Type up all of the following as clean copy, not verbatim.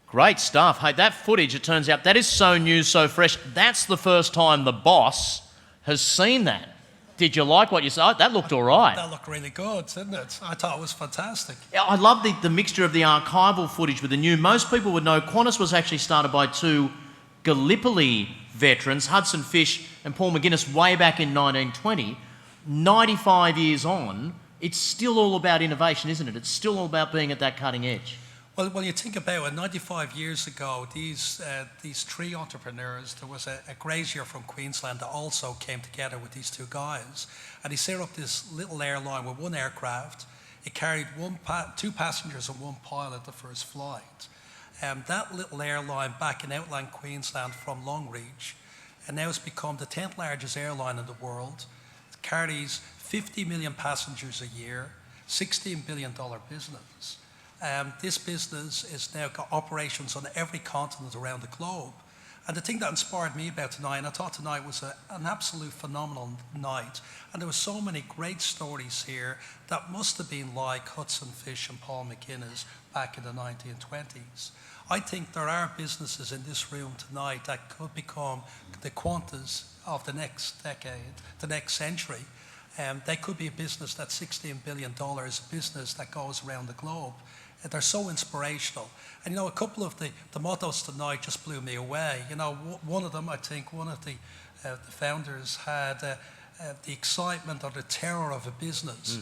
Great stuff. Hey, that footage, it turns out, that is so new, so fresh. That's the first time the boss has seen that. Did you like what you saw? That looked all right. That looked really good, didn't it? I thought it was fantastic. Yeah, I love the mixture of the archival footage with the new. Most people would know Qantas was actually started by two Gallipoli veterans, Hudson Fysh and Paul McGuinness, way back in 1920. 95 years on, it's still all about innovation, isn't it? It's still all about being at that cutting edge. Well, you think about it, 95 years ago, these three entrepreneurs, there was a grazier from Queensland that also came together with these two guys, and he set up this little airline with one aircraft. It carried two passengers and one pilot the first flight. That little airline back in outland Queensland from Longreach, and now it's become the 10th largest airline in the world. It carries 50 million passengers a year, $16 billion business. This business has now got operations on every continent around the globe. And the thing that inspired me about tonight, and I thought tonight was an absolute phenomenal night, and there were so many great stories here that must have been like Hudson Fysh and Paul McGuinness back in the 1920s. I think there are businesses in this room tonight that could become the Qantas of the next decade, the next century. They could be a business that's $16 billion, a business that goes around the globe. They're so inspirational. And you know, a couple of the mottos tonight just blew me away. You know, one of them, I think, one of the founders had the excitement or the terror of a business.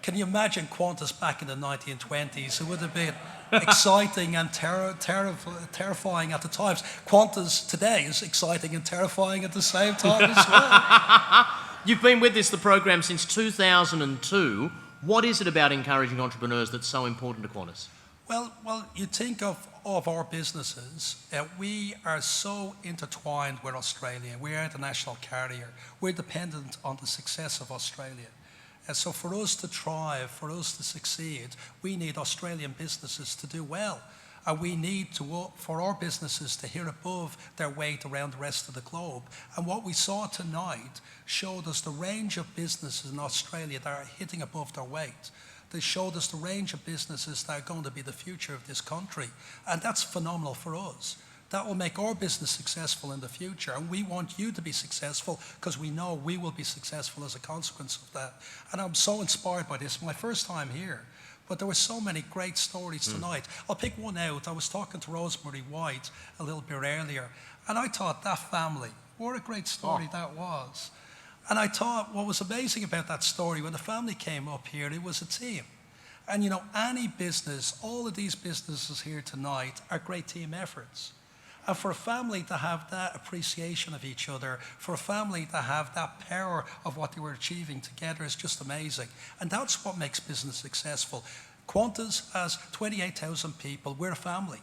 Can you imagine Qantas back in the 1920s? It would have been exciting and terrifying at the times. Qantas today is exciting and terrifying at the same time as well. You've been with the program since 2002. What is it about encouraging entrepreneurs that's so important to Qantas? Well, you think of our businesses, we are so intertwined with Australia. We are the national carrier. We're dependent on the success of Australia. And so for us to thrive, for us to succeed, we need Australian businesses to do well. And we need for our businesses to hit above their weight around the rest of the globe. And what we saw tonight showed us the range of businesses in Australia that are hitting above their weight. They showed us the range of businesses that are going to be the future of this country. And that's phenomenal for us. That will make our business successful in the future. And we want you to be successful because we know we will be successful as a consequence of that. And I'm so inspired by this. My first time here. But there were so many great stories tonight. I'll pick one out. I was talking to Rosemary White a little bit earlier, and I thought that family, what a great story that was. And I thought what was amazing about that story, when the family came up here, it was a team. And you know, any business, all of these businesses here tonight are great team efforts. And for a family to have that appreciation of each other, for a family to have that power of what they were achieving together is just amazing. And that's what makes business successful. Qantas has 28,000 people. We're a family.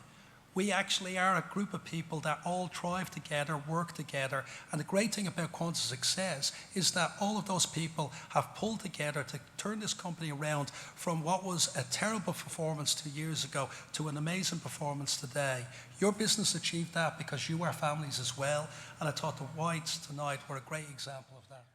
We actually are a group of people that all thrive together, work together. And the great thing about Qantas' success is that all of those people have pulled together to turn this company around from what was a terrible performance 2 years ago to an amazing performance today. Your business achieved that because you are families as well. And I thought the Whites tonight were a great example of that.